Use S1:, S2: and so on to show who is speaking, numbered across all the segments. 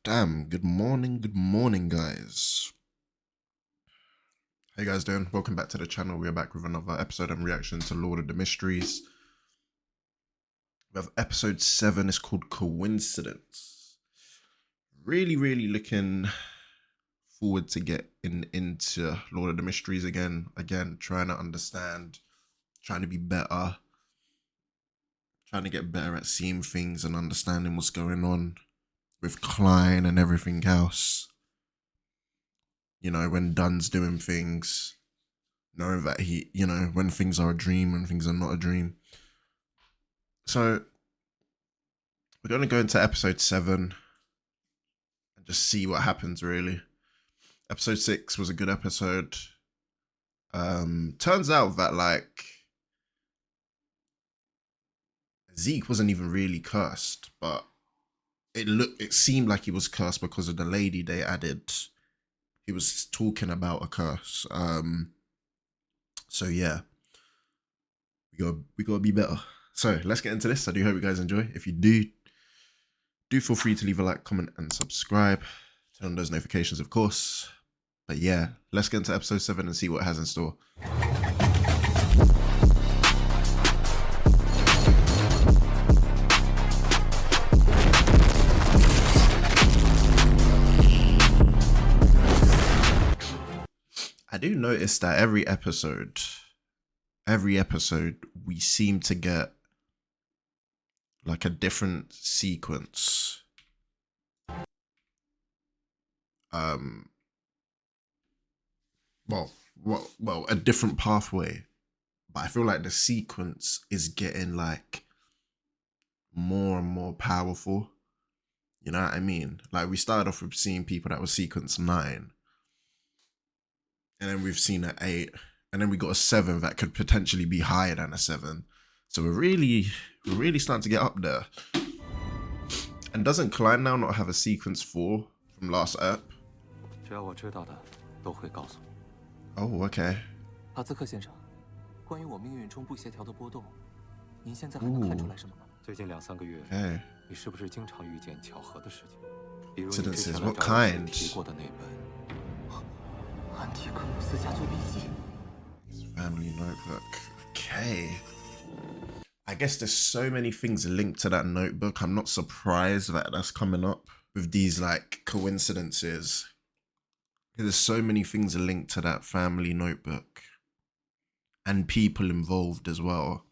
S1: Damn, good morning, guys. How you guys doing? Welcome back to the channel. We're back with another episode and reaction to Lord of the Mysteries. We have episode 7. It's called Coincidence. Really looking forward to getting into Lord of the Mysteries again. Trying to understand, trying to be better, trying to get better at seeing things and understanding what's going on with Klein and everything else. You know, when Dunn's doing things, knowing that he, you know, when things are a dream and things are not a dream. So we're going to go into episode 7 and just see what happens, really. Episode 6 was a good episode. Turns out that, like, Zeke wasn't even really cursed, but it seemed like he was cursed because of the lady they added. He was talking about a curse. So yeah, we gotta be better. So let's get into this. I do hope you guys enjoy. If you do feel free to leave a like, comment, and subscribe. Turn on those notifications, of course. But yeah, let's get into episode 7 and see what it has in store. I do notice that every episode we seem to get like a different sequence. Well, a different pathway. But I feel like the sequence is getting like more and more powerful. You know what I mean? Like, we started off with seeing people that were sequence 9. And then we've seen an 8, and then we got a 7 that could potentially be higher than a 7. So we're really starting to get up there. And doesn't Klein now not have a sequence 4 from last ep? Oh, okay. Okay. Incidences, what kind? Family notebook. Okay. I guess there's so many things linked to that notebook. I'm not surprised that that's coming up with these like coincidences. There's so many things linked to that family notebook. And people involved as well.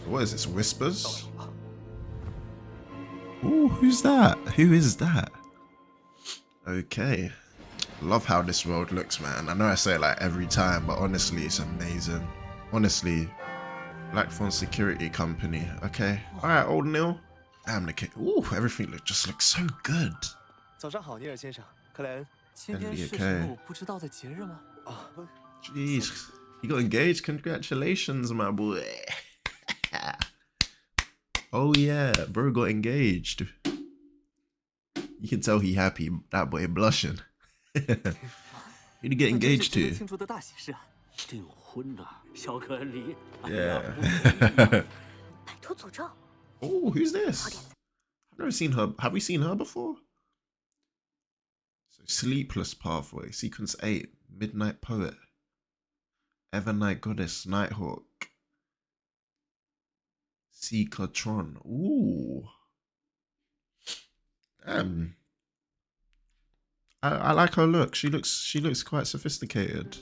S1: What is this? Whispers? Ooh, who's that? Who is that? Okay. Love how this world looks, man. I know I say it like every time, but honestly, it's amazing. Honestly, Blackthorn Security Company. Okay. All right, old Neil. Damn, the kid. Ooh, everything just looks so good. Jeez, you got engaged. Congratulations, my boy. Oh yeah, bro got engaged. You can tell he happy. That boy blushing. Who did he get engaged to? Yeah. Oh, who's this? I've never seen her. Have we seen her before? So, Sleepless Pathway, Sequence 8, Midnight Poet, Evernight Goddess, Nighthawk, Seekatron. Ooh. Damn. I like her look. She looks quite sophisticated.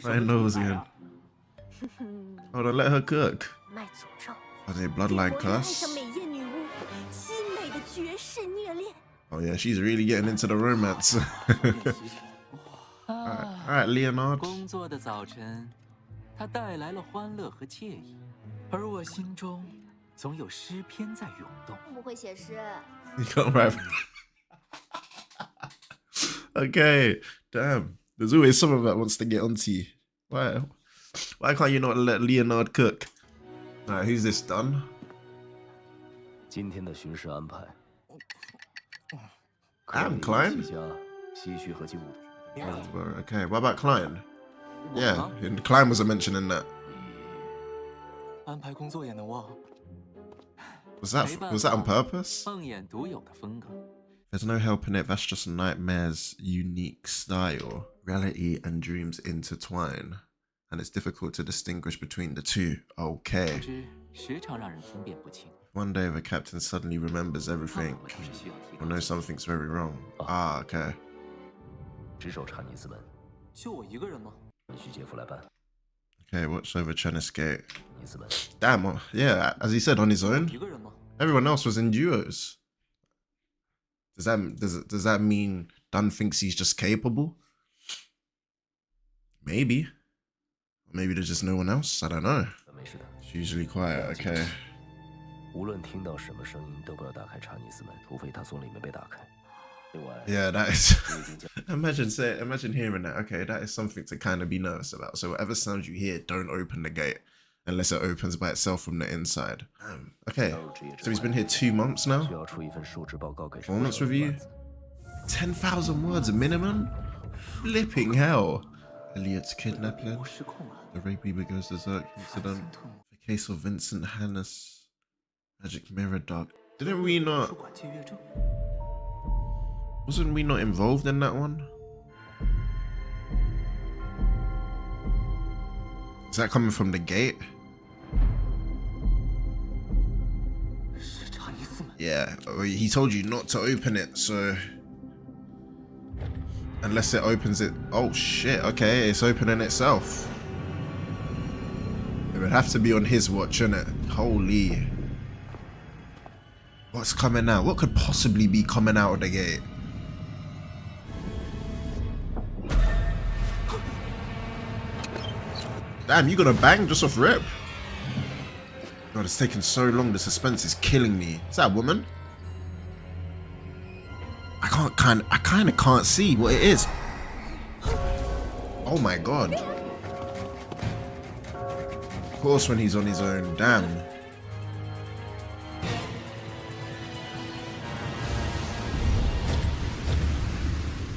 S1: I knows again. Hold on, let her cook. Are they bloodline curse? Oh yeah, she's really getting into the romance. Alright, Leonard. You can't rap. Okay, damn. There's always someone that wants to get onto you. Why can't you not let Leonard cook? Alright, who's this done? Damn, Klein. Okay, what about Klein? Yeah, Klein was mentioning that. Was that on purpose? There's no helping it, that's just Nightmare's unique style. Reality and dreams intertwine, and it's difficult to distinguish between the two. Okay. One day the captain suddenly remembers everything, or knows something's very wrong. Ah, okay. Okay, watch over Chanis Gate. Damn, yeah, as he said, on his own. Everyone else was in duos. Does that mean Dunn thinks he's just capable? Maybe. Or maybe there's just no one else. I don't know. It's usually quiet. Okay. Yeah, that is. imagine hearing that. Okay, that is something to kind of be nervous about. So whatever sound you hear, don't open the gate unless it opens by itself from the inside. Okay, so he's been here 2 months now. Performance review. 10,000 words minimum. Flipping hell. Elliot's kidnapping. The rapey goes berserk incident. The case of Vincent Hannes. Magic Mirror Dog. Wasn't we not involved in that one? Is that coming from the gate? Yeah, he told you not to open it, so unless it opens it. Oh shit, okay, it's opening itself. It would have to be on his watch, innit? Holy. What's coming out? What could possibly be coming out of the gate? Damn, you gonna bang just off rip? God, it's taking so long. The suspense is killing me. Is that a woman? I kind of can't see what it is. Oh my god. Of course, when he's on his own. Damn.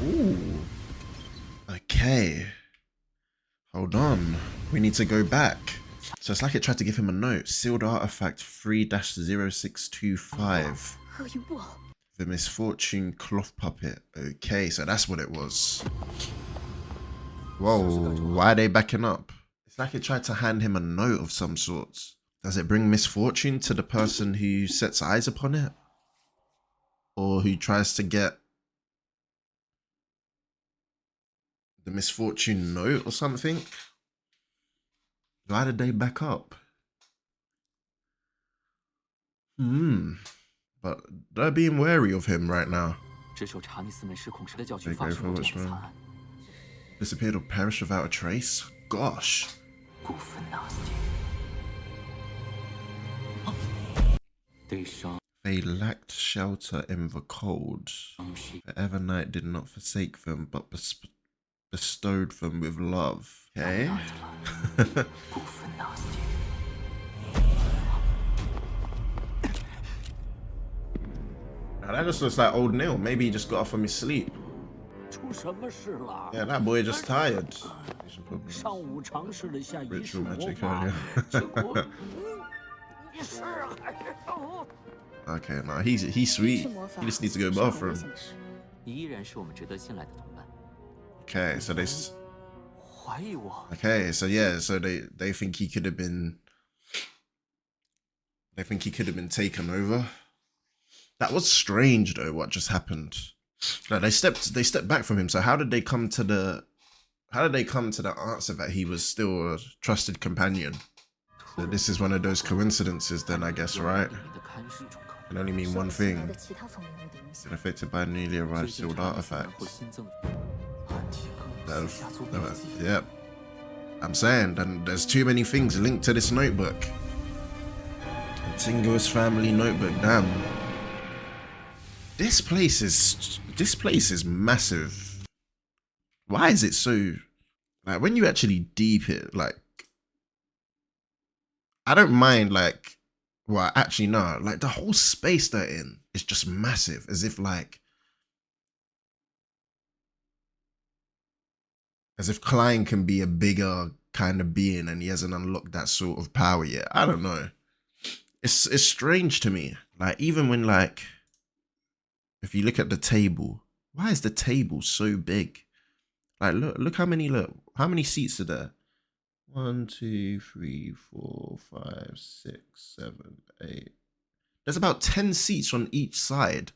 S1: Ooh. Okay. Hold on. We need to go back. So it's like it tried to give him a note. Sealed artifact 3-0625. The misfortune cloth puppet. Okay, so that's what it was. Whoa, why are they backing up? It's like it tried to hand him a note of some sorts. Does it bring misfortune to the person who sets eyes upon it? Or who tries to get the misfortune note or something? Why did they back up? But they're being wary of him right now. Disappeared or perished without a trace? Gosh. They lacked shelter in the cold. The Evernight did not forsake them, but bestowed them with love. Okay. Now that just looks like old Neil. Maybe he just got off from his sleep. Yeah, that boy just tired. Ritual magic earlier. Okay, nah, he's sweet. He just needs to go to the bathroom. Okay, so they think he could have been. They think he could have been taken over. That was strange though. What just happened? No, they stepped back from him. So how did they come to the answer that he was still a trusted companion? So this is one of those coincidences then, I guess, right? Can only mean one thing. Been affected by a newly arrived sealed artifact. Yep. I'm saying, then there's too many things linked to this notebook. Tingo's family notebook, damn. This place is massive. Why is it so, like, when you actually deep it, like, I don't mind, like, well, actually no, like the whole space they're in is just massive, as if Klein can be a bigger kind of being and he hasn't unlocked that sort of power yet. I don't know. It's strange to me. Like, even when, like, if you look at the table, why is the table so big? Like, look how many seats are there? 1, 2, 3, 4, 5, 6, 7, 8. There's about 10 seats on each side.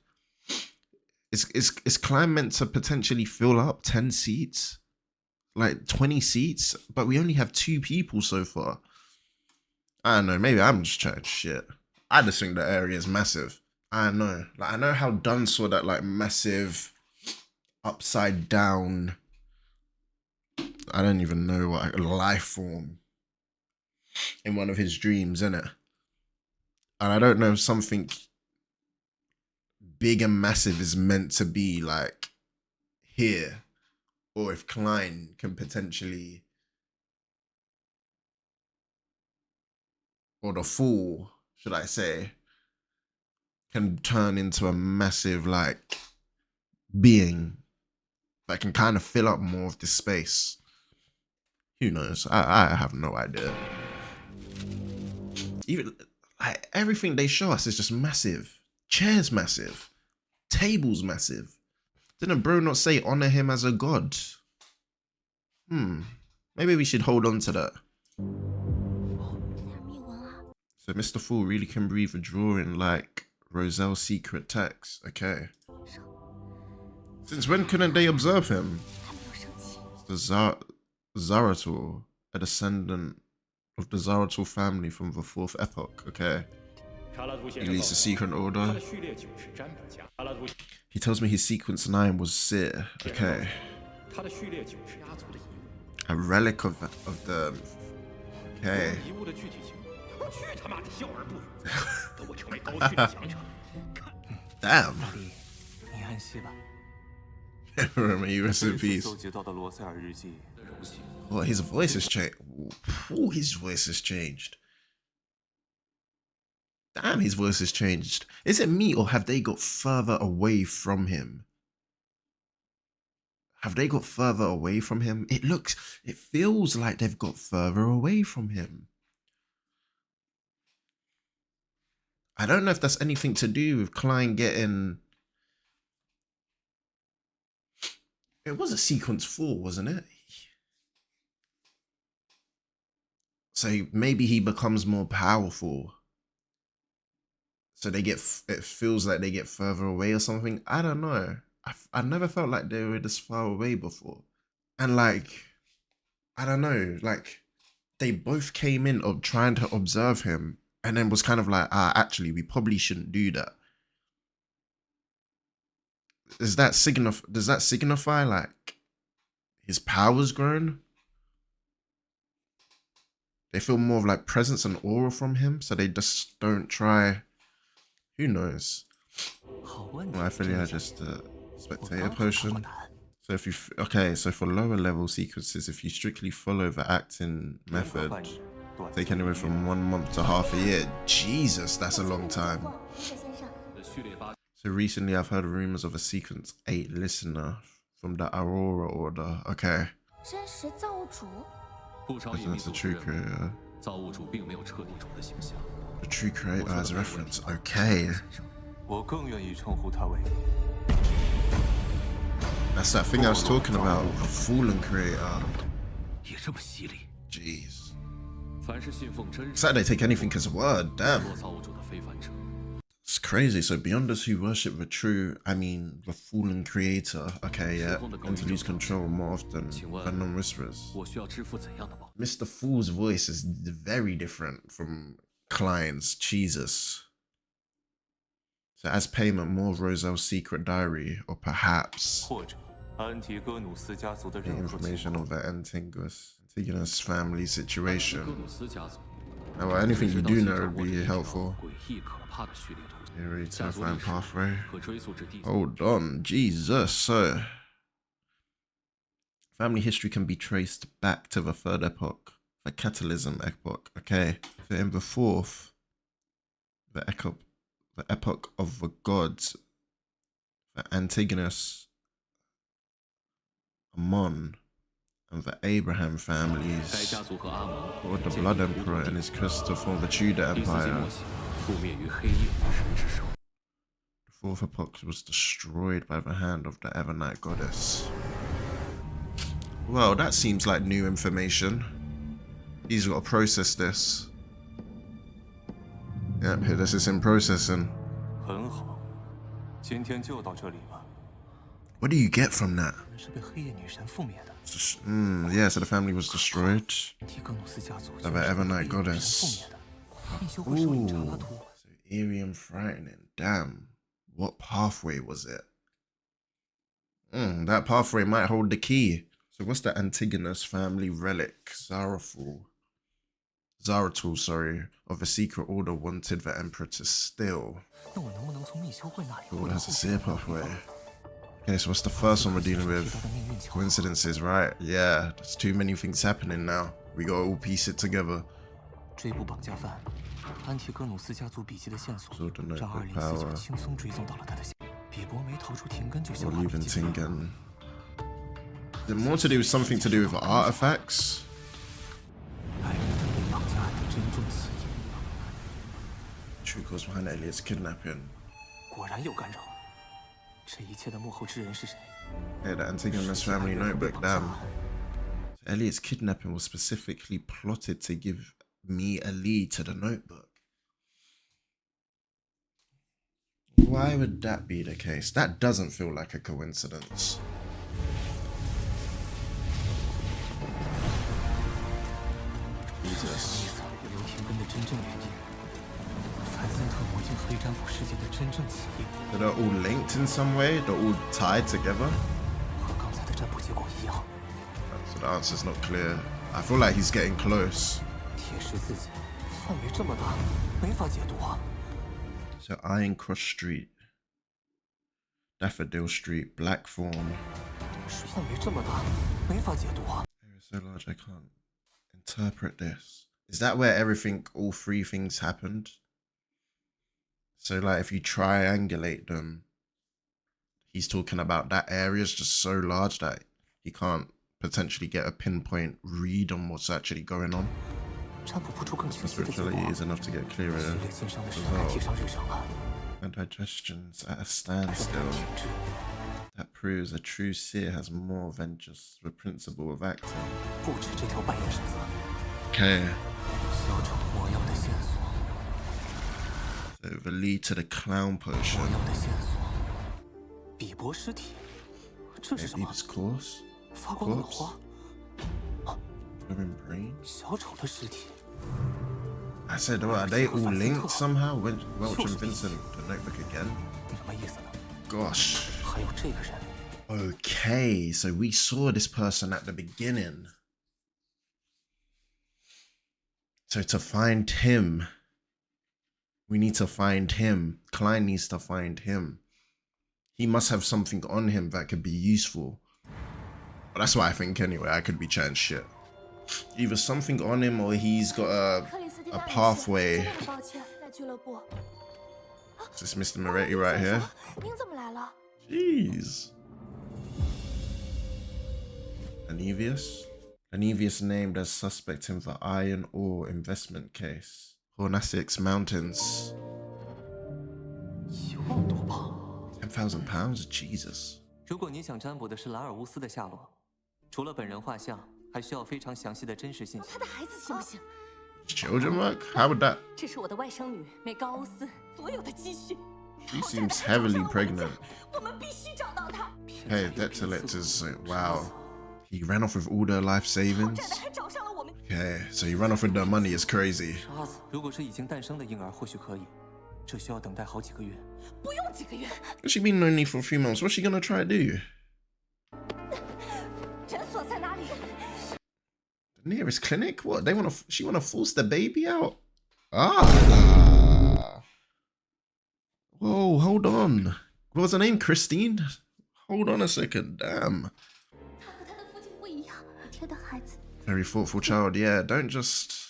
S1: Is Klein meant to potentially fill up 10 seats? Like 20 seats? But we only have 2 people so far. I don't know, maybe I'm just chatting shit. I just think the area is massive. I don't know. Like, I know how Dunn saw that, like, massive upside down, I don't even know what, life form in one of his dreams, innit? And I don't know if something big and massive is meant to be, like, here, or if Klein can potentially, or the Fool, should I say, can turn into a massive, like, being that can kind of fill up more of this space. Who knows? I have no idea. Even, like, everything they show us is just massive. Chairs massive. Tables massive. Didn't bro not say honor him as a god? Maybe we should hold on to that. So Mr. Fool really can breathe a drawing like Roselle's secret text. Okay. Since when couldn't they observe him? It's the Zaratul, a descendant of the Zaratul family from the 4th epoch. Okay. He leads the secret order. He tells me his sequence 9 was Seer. Okay. A relic of the... Okay. Damn. Remember, you rest in peace. Oh, his voice has changed. Oh, his voice has changed. Damn, his voice has changed. Is it me, or have they got further away from him? Have they got further away from him? It feels like they've got further away from him. I don't know if that's anything to do with Klein getting... It was a sequence 4, wasn't it? So maybe he becomes more powerful. So they get, it feels like they get further away or something. I don't know. I never felt like they were this far away before. And, like, I don't know, like, they both came in of trying to observe him and then was kind of like, actually, we probably shouldn't do that. Does that signify like his power's grown? They feel more of like presence and aura from him, so they just don't try. Who knows? Well, I feel like just a spectator potion. So if you, okay, so for lower level sequences, if you strictly follow the acting method, take anywhere from 1 month to half a year. Jesus, that's a long time. So recently I've heard rumors of a sequence 8 listener from the Aurora Order. Okay. That's the true creator. The true creator as a reference. Okay. That's that thing I was talking about. The fallen creator. Jeez. It's like they take anything as a word. Damn. It's crazy. So beyond those who worship the true, the fallen creator, okay, yeah, and to lose control more often than non-whisperers. Mr. Fool's voice is very different from Klein's. Jesus. So as payment, more of Roselle's secret diary, or perhaps the information of the Antigonus family situation. Now, anything you do know would be helpful. Eerie terrifying pathway. Hold on, Jesus. So, family history can be traced back to the 3rd epoch, the Catalysm epoch. Okay, so in the 4th, the epoch of the gods, the Antigonus, Amon, and the Abraham families, or the Blood Emperor and his quest to form the Tudor Empire. The fourth epoch was destroyed by the hand of the Evernight goddess. Well, that seems like new information. He's got to process this. Yep, here this is in processing. What do you get from that? Yeah, so the family was destroyed by the Evernight goddess. Ooh, so eerie and frightening. Damn, what pathway was it? That pathway might hold the key. So what's the Antigonus family relic? Zarathul, sorry, of a secret order wanted the emperor to steal. The order has a seer pathway. Okay, so what's the first one we're dealing with? Coincidences, right? Yeah, there's too many things happening now. We gotta all piece it together. So the notebook power. Or leaving Tingen. Is it more to do with something to do with artifacts? True cause behind Elliot's kidnapping. Yeah, the Antigonus family notebook, damn. So Elliot's kidnapping was specifically plotted to give me a lead to the notebook. Why would that be the case? That doesn't feel like a coincidence. Jesus. So they're all linked in some way? They're all tied together? So the answer's not clear. I feel like he's getting close. So Iron Cross Street, Daffodil Street, Blackthorn. Area so large I can't interpret this. Is that where everything, all three things happened? So like if you triangulate them, he's talking about that area is just so large that he can't potentially get a pinpoint read on what's actually going on. Spirituality is enough to get clearer result. And digestion's at a standstill. That proves a true seer has more than just the principle of acting. Okay. So the lead to the clown potion. Beaver's corpse? Living brain? I said, well, are they all linked somehow? Welch and Vincent, the notebook again? Gosh. Okay, so we saw this person at the beginning. So to find him, we need to find him. Klein needs to find him. He must have something on him that could be useful. But that's what I think anyway. I could be chatting shit. Either something on him or he's got a pathway. Is this Mr. Moretti right here? Jeez. Lanevus named as suspect in the iron ore investment case. Hornacix Mountains. £10,000? Jesus.
S2: 如果你想占卜的是拉尔乌斯的下落，除了本人画像，还需要非常详细的真实信息。
S3: 他的孩子行不行？
S1: Children work? How would that?
S3: 这是我的外甥女美高欧斯所有的积蓄。
S1: She seems heavily pregnant.
S3: 我们必须找到她。
S1: Hey, debt collectors. Wow. He ran off with all their life savings. Okay, so he ran off with their money. It's crazy.
S2: 如果是已经诞生的婴儿，或许可以，这需要等待好几个月。
S3: 不用几个月。
S1: She been lonely for a few months. What's she gonna try to do?
S3: 诊所在哪里？
S1: The nearest clinic? What? She wanna force the baby out? Ah. Whoa, hold on. What was her name? Christine? Hold on a second. Damn.
S3: 他和他的父亲不一样，他的孩子。
S1: Very thoughtful child. Yeah, don't just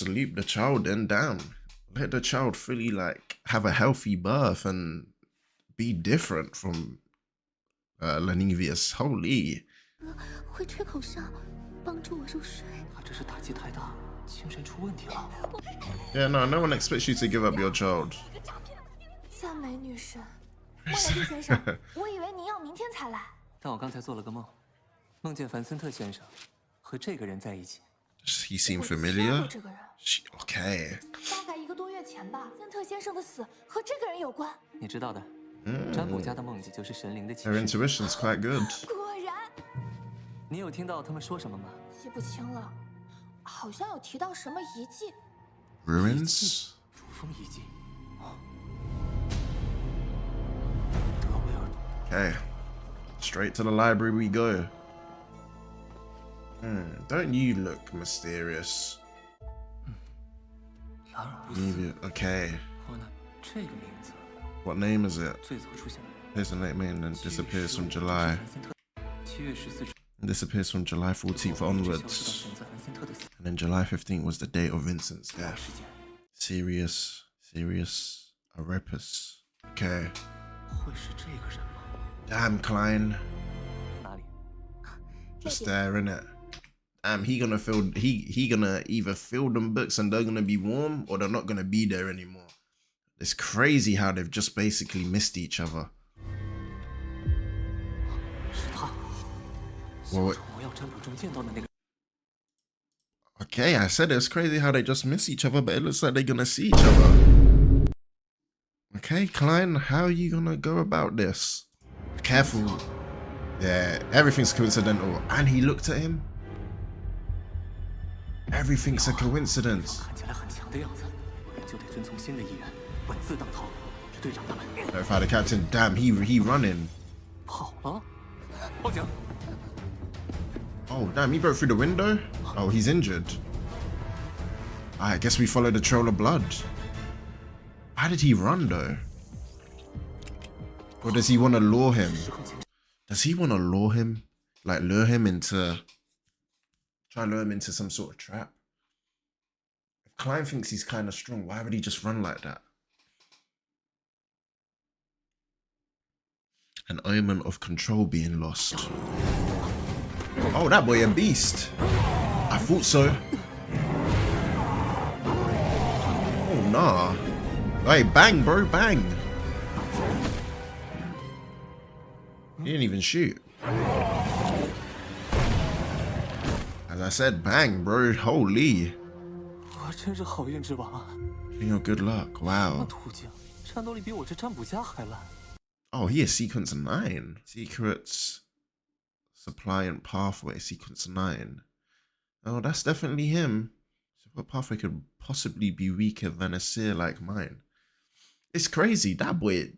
S1: leap the child in. Damn. Let the child fully like have a healthy birth and be different from Lanevus. Holy.
S3: 会吹口哨，帮助我入睡。
S2: 他这是打击太大，精神出问题了。
S1: Yeah, no one expects you to give up your child.
S3: 赞美女神，莫雷蒂先生，我以为您要明天才来。
S2: 但我刚才做了个梦，梦见凡森特先生和这个人在一起。
S1: Does he seem
S3: 我见
S1: familiar?
S3: 过这个人，
S1: Okay.
S3: 大概1个多月前吧。森特先生的死和这个人有关。
S2: 你知道的，占卜家的梦境就是神灵的启
S1: Their
S2: 示。
S1: intuition's quite good.
S3: 果然，
S2: 你有听到他们说什么吗？
S3: 记不清了，好像有提到什么遗迹。
S1: Ruins?
S2: 主峰遗迹。德维尔。
S1: Okay. Straight to the library we go. Don't you look mysterious?
S2: 拉尔乌斯。
S1: Leave it. Okay.
S2: 我呢？这个名字
S1: What name is it?
S2: 最早出现。
S1: Here's the name and then disappears from July.
S2: 7月14日。
S1: Disappears from July 14th onwards.
S2: 消失到选择凡森特的死
S1: And then July 15th was the date of Vincent's death.
S2: 时间。
S1: Sirius Arepus. Okay.
S2: 会是这个人吗？
S1: Damn, Klein.
S2: 哪里？
S1: Just there, innit? Damn, he gonna either fill them books and they're gonna be warm or they're not gonna be there anymore. It's crazy how they've just basically missed each other.
S2: 是他。
S1: Well,
S2: 小丑魔药占卜中见到的那个。
S1: okay, I said it's crazy how they just miss each other, but it looks like they're gonna see each other. Okay, Klein, how are you gonna go about this? Careful. Yeah, everything's coincidental. And he looked at him. Everything's a coincidence.
S2: 看起来很强的样子，就得遵从新的意愿，稳字当头。是队长他们。
S1: Notify the captain. Damn, he running.
S2: 跑了。报警。
S1: Oh, damn, he broke through the window? Oh, he's injured. I guess we follow the trail of blood. Why did he run, though? Or does he want to lure him? Does he want to lure him? Like, lure him into... Try and lure him into some sort of trap? If Klein thinks he's kind of strong, why would he just run like that? An omen of control being lost. Oh, that boy a beast. I thought so. Oh, nah. Hey, bang, bro, bang. He didn't even shoot. As I said, bang, bro. Holy.
S2: 我真是好运之王啊！
S1: Bring your good luck.
S2: 什么
S1: Wow.
S2: 途径？战斗力比我这占卜家还烂。
S1: Oh, he is sequence 9. Secrets. Supply and pathway. Sequence 9. Oh, that's definitely him. So what pathway could possibly be weaker than a seer like mine? It's crazy. That boy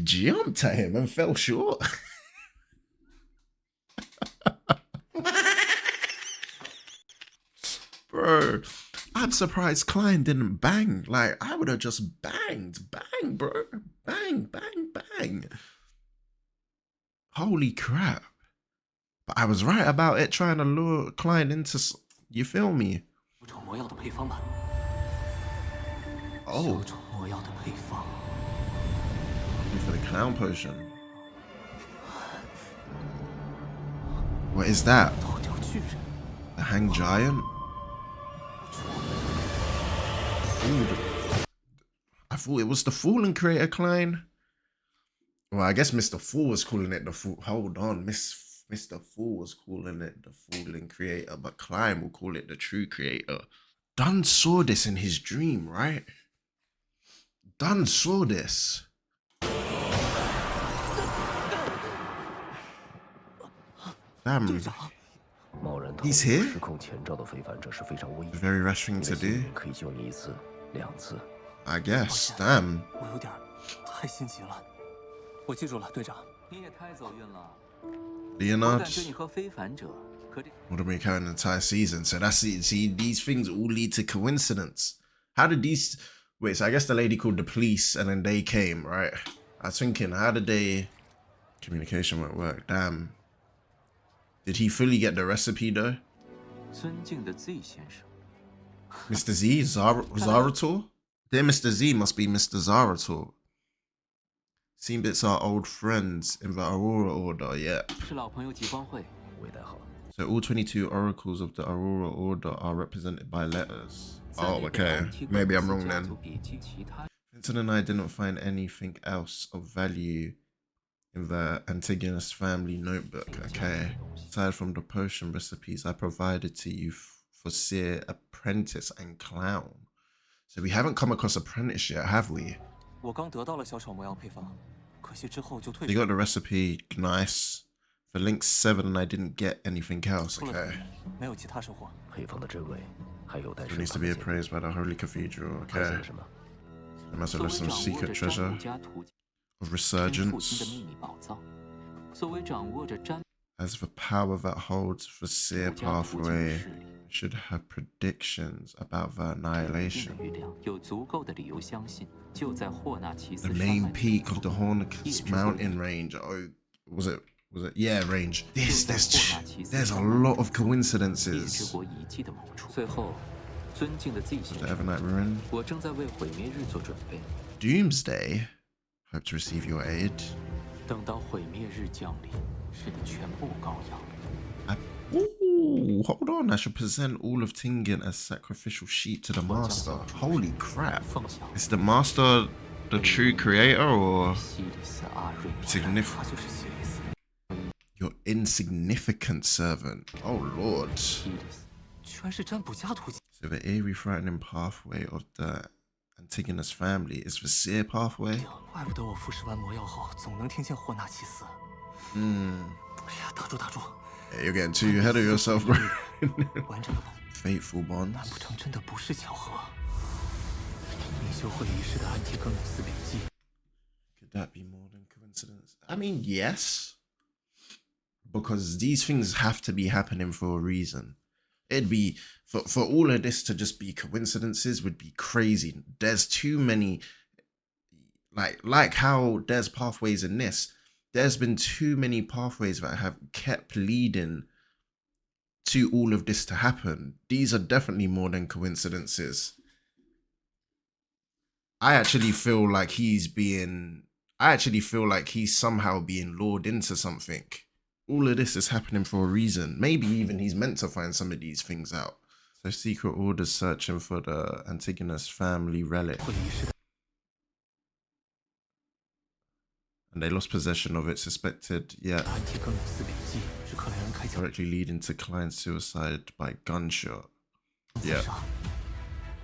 S1: jumped at him and fell short. Bro, I'm surprised Klein didn't bang. Like, I would have just banged. Bang, bro. Bang, bang, bang. Holy crap. But I was right about it trying to lure Klein into... You feel me?
S2: 小丑魔药的配方吧。
S1: Oh.
S2: 小丑魔药的配方。
S1: For the clown potion. What is that?
S2: 倒吊巨人。
S1: The hang giant? Ooh, I thought it was the Fallen Creator, Klein. Well, I guess Mr. Fool was calling it the Fool. Hold on, Mr. Fool was calling it the Fallen Creator, but Klein will call it the True Creator. Dunn saw this in his dream, right? Dunn saw this. Damn. He's here? Very rash thing to do. I guess. Damn.
S2: 我有点太心急了。我记住了，队长。你也太走运了。我
S1: Leonard.
S2: 感觉你和非凡者，可这
S1: What do we count an entire season? So that's it. See, these things all lead to coincidence. How did these... Wait, so I guess the lady called the police and then they came, right? I was thinking, how did they... Communication won't work. Damn. Did he fully get the recipe though?
S2: 尊敬的 Z 先生。
S1: Mr. Z? Zarator? Dear Mr. Z must be Mr. Zarator. Seen bits are old friends in the Aurora Order, yeah.
S2: 是老朋友集光会，
S4: 未代好。
S1: So all 22 oracles of the Aurora Order are represented by letters. Oh, okay. Maybe I'm wrong then. Vincent and I didn't find anything else of value in the Antigonus family notebook, okay? Aside from the potion recipes I provided to you for Seer, Apprentice, and Clown. So we haven't come across Apprentice yet, have we?
S2: 我刚得到了小丑模样配方，可惜之后就退
S1: You got the recipe, nice. For Link 7 and I didn't get anything else,
S2: 出了
S1: okay?
S2: 没有其他收获。
S4: 配方的真伪还有待
S1: It
S4: 审
S1: needs to
S4: 判
S1: be
S4: 的结果。
S1: appraised by the Holy Cathedral,
S4: 发现
S1: okay?
S4: 了什么？
S1: There must
S2: 所
S1: have
S2: 谓
S1: been some
S2: 掌握
S1: secret
S2: 着占
S1: treasure
S2: 卜家途径
S1: of
S2: 复兴的
S1: resurgence.
S2: 秘密宝藏，所谓掌握着占
S1: As the power that holds the Seer
S2: 卜家途径的
S1: pathway
S2: 势力，
S1: should have predictions about the
S2: 一定
S1: annihilation.
S2: 的余量，有足够的理由相信，就在霍纳奇斯
S1: The
S2: 山
S1: main
S2: 脉
S1: peak of the
S2: 内
S1: Hornicus mountain range. Oh, was it? Yeah, range. There's a lot of
S2: 夜之
S1: coincidences.
S2: 国遗迹的某处。最后，尊敬的 Z 先
S1: The
S2: 生，
S1: Evernight Ruin.
S2: 我正在为毁灭日做准备。
S1: Doomsday. Hope to receive your aid.
S2: 等到毁灭日降临，是你全部羔羊。
S1: Ooh, hold on. I should present all of Tingen as sacrificial sheep to the master. Holy crap.
S2: 奉享
S1: Is the master the true creator or
S2: 西里斯阿瑞莫
S1: Significant
S2: 他就是西里斯。
S1: your insignificant servant? Oh lord.
S2: 西里斯居然是占卜家途径。
S1: So the eerie, frightening pathway of the Antigonus family is the Seer pathway.
S2: 怪不得我服食完魔药后总能听见霍纳奇斯。 哎呀，打住打住！
S1: Hey, you're getting too ahead of yourself, bro.
S2: 完整的梦，
S1: Fateful
S2: 难
S1: bonds.
S2: 不成真的不是巧合？灵修会遗失的安提戈努斯笔记，
S1: Could that be more than coincidence? I mean, yes. Because these things have to be happening for a reason. It'd be for all of this to just be coincidences would be crazy. There's too many like how there's pathways in this. There's been too many pathways that have kept leading to all of this to happen. These are definitely more than coincidences. I actually feel like he's somehow being lured into something. All of this is happening for a reason. Maybe even he's meant to find some of these things out. So secret orders searching for the Antigonus family relic.
S2: 会遗失的
S1: And they lost possession of it, suspected, yeah,
S2: 安提戈努斯笔记是克莱恩开枪
S1: directly leading to Klein's suicide by gunshot.
S2: 自
S1: Yeah.
S2: 杀。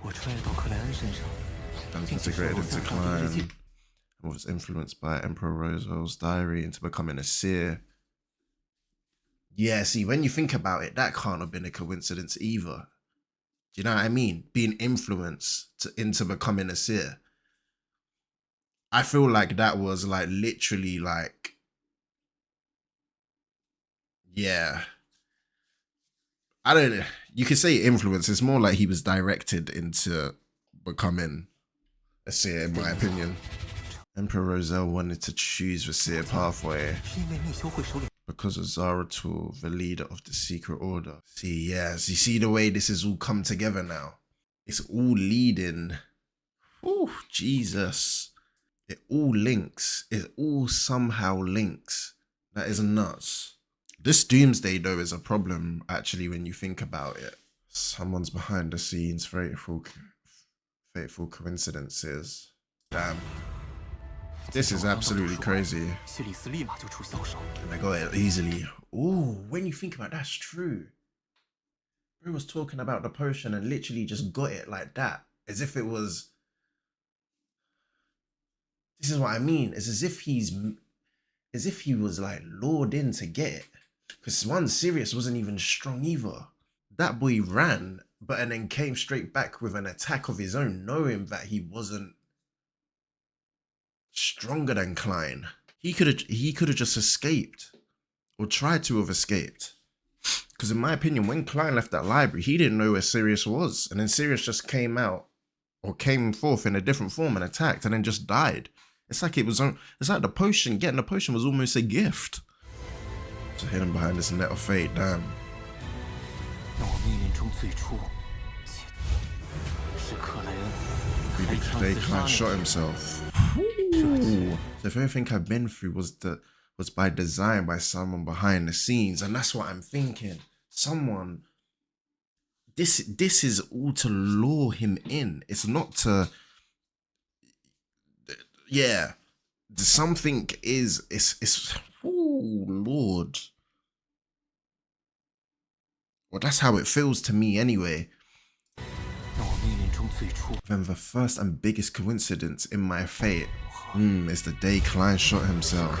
S2: 我穿越到克莱恩身上，
S1: And
S2: 并且
S1: integrated
S2: 收
S1: into
S2: 获下大地日
S1: Klein
S2: 记。
S1: and was influenced by Emperor Rosel's diary into becoming a seer. Yeah, see, when you think about it, that can't have been a coincidence either. Do you know what I mean? Being influenced into becoming a seer. I feel like that was like literally like, yeah. I don't, you could say influence. It's more like he was directed into becoming a seer, in my opinion. Emperor Rosel wanted to choose the seer pathway
S2: 是因为密修会首领
S1: because of Zaratul, the leader of the secret order. See, yes, you see the way this has all come together now. It's all leading. Oh, Jesus. It all links. It all somehow links. That is nuts. This Doomsday, though, is a problem, actually, when you think about it. Someone's behind the scenes. Fateful coincidences. Damn. This is absolutely crazy.
S2: 西里斯立马就出销售。
S1: And I got it easily. Ooh, when you think about it, that's true. Bro was talking about the potion and literally just got it like that. As if it was... This is what I mean. It's as if he was like lured in to get it. Because one, Sirius wasn't even strong either. That boy ran, and then came straight back with an attack of his own, knowing that he wasn't stronger than Klein. He could have just escaped, or tried to have escaped. Because in my opinion, when Klein left that library, he didn't know where Sirius was, and then Sirius just came out, or came forth in a different form and attacked, and then just died. It's like it's like the potion, getting the potion was almost a gift. So hidden behind this net of fate, damn.
S2: 那我命运中最初是克莱恩开枪
S1: They
S2: 自杀
S1: Klein
S2: 那
S1: shot
S2: 天
S1: himself.
S2: 这
S1: Ooh. So if everything I've been through was by design by someone behind the scenes, and that's what I'm thinking. Someone. This is all to lure him in. It's not to. Yeah, something is. It's. Oh Lord. Well, that's how it feels to me anyway. Then the first and biggest coincidence in my fate is the day Klein shot himself.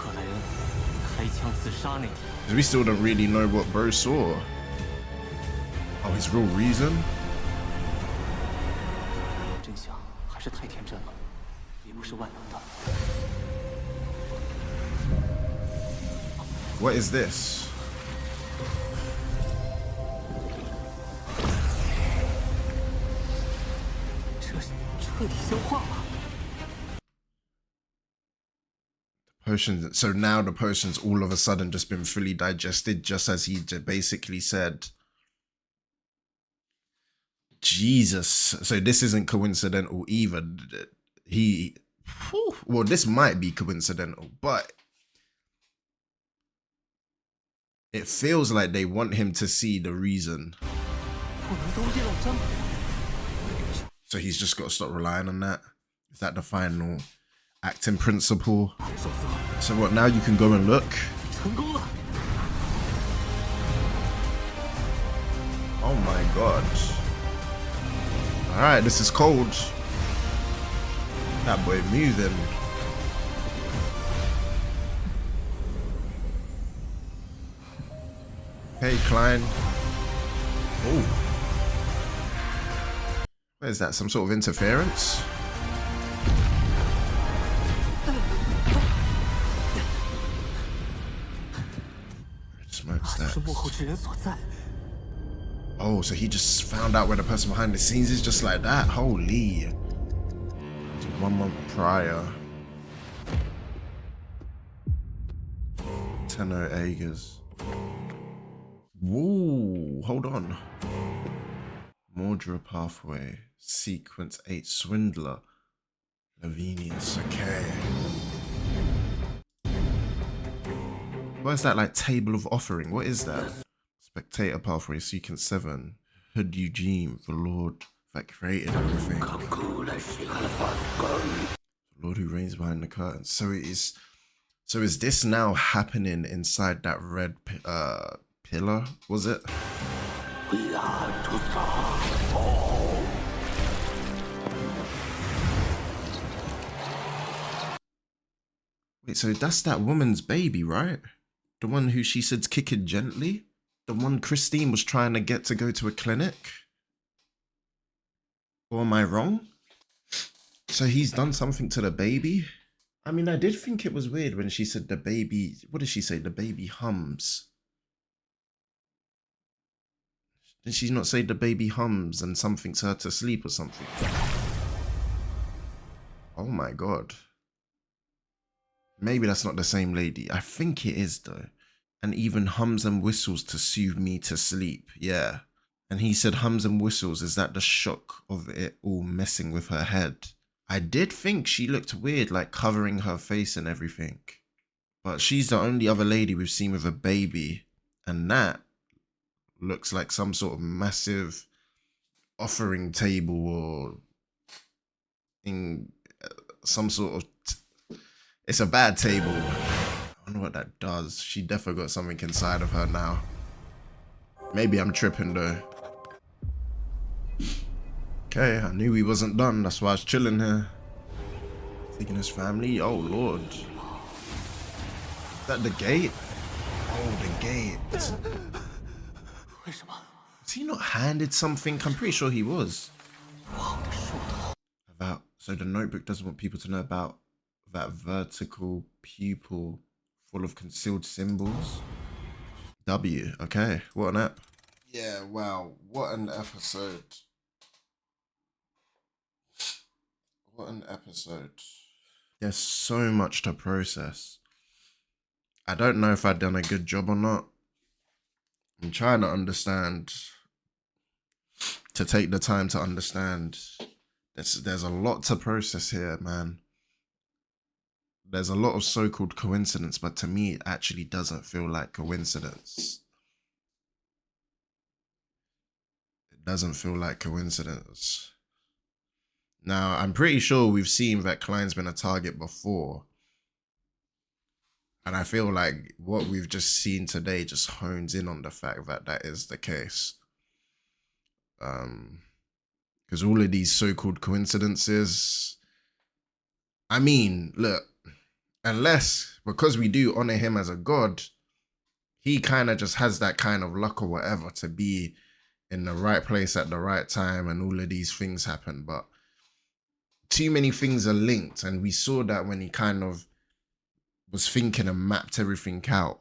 S1: Because we still don't really know what bro saw. Oh, his real reason? What is this? Potions. So now the potion's all of a sudden just been fully digested, just as he basically said. Jesus. So this isn't coincidental either. Well, this might be coincidental, but it feels like they want him to see the reason. So he's just got to stop relying on that. Is that the final acting principle? So what, now you can go and look? Oh my god. Alright, this is cold. That boy moving. Hey, Klein. Oh. What is that? Some sort of interference? Smokestacks. Oh, so he just found out where the person behind the scenes is just like that? Holy. 1 month prior. 10 Aegis. Whoa, hold on. Mordra Pathway. Sequence 8 Swindler. Lavinius, okay. What is that, like table of offering? What is that? Spectator Pathway, Sequence 7. Hood Eugene, the Lord that created everything. The Lord who reigns behind the curtain. So is this now happening inside that red pillar? Was it? We are to start all. Wait, so that's that woman's baby, right? The one who she said's kicking gently? The one Christine was trying to get to go to a clinic? Or am I wrong? So he's done something to the baby? I mean, I did think it was weird when she said the baby... What did she say? The baby hums. Did she not say the baby hums and something's her to sleep or something? Oh my god. Maybe that's not the same lady. I think it is though. And even hums and whistles to soothe me to sleep. Yeah. And he said hums and whistles. Is that the shock of it all messing with her head? I did think she looked weird, like covering her face and everything. But she's the only other lady we've seen with a baby. And that looks like some sort of massive offering table or in some sort of... It's a bad table. I wonder what that does. She definitely got something inside of her now. Maybe I'm tripping though. Okay, I knew he wasn't done. That's why I was chilling here. Taking his family. Oh lord. Is that the gate? Oh, the gate. Has he not handed something? I'm pretty sure he was. So the notebook doesn't want people to know about that vertical pupil full of concealed symbols. W. Okay, what an app. Yeah, wow. What an episode. What an episode. There's so much to process. I don't know if I've done a good job or not. I'm trying to understand. To take the time to understand. There's a lot to process here, man. there's a lot of so-called coincidence, but to me, it actually doesn't feel like coincidence. It doesn't feel like coincidence. Now, I'm pretty sure we've seen that Klein's been a target before. And I feel like what we've just seen today just hones in on the fact that that is the case. Because all of these so-called coincidences, I mean, look, unless, because we do honor him as a god, he kind of just has that kind of luck or whatever to be in the right place at the right time and all of these things happen. But too many things are linked, and we saw that when he kind of was thinking and mapped everything out.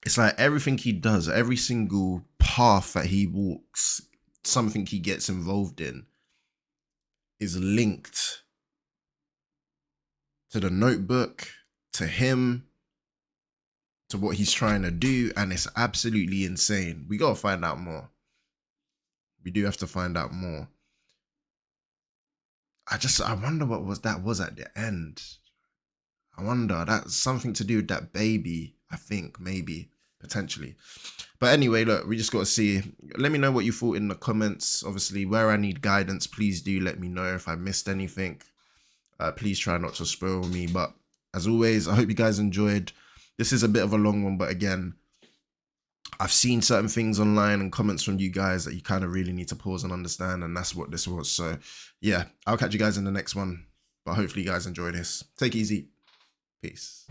S1: It's like everything he does, every single path that he walks, something he gets involved in is linked to the notebook, to him, to what he's trying to do, and it's absolutely insane. We gotta find out more. We do have to find out more. I wonder what was at the end. I wonder, that's something to do with that baby, I think, maybe, potentially. But anyway, look, we just got to see. Let me know what you thought in the comments. Obviously, where I need guidance, please do let me know if I missed anything. Please try not to spoil me. But as always, I hope you guys enjoyed. This is a bit of a long one, but again, I've seen certain things online and comments from you guys that you kind of really need to pause and understand, and that's what this was. So yeah, I'll catch you guys in the next one. But hopefully you guys enjoy this. Take it easy. Peace.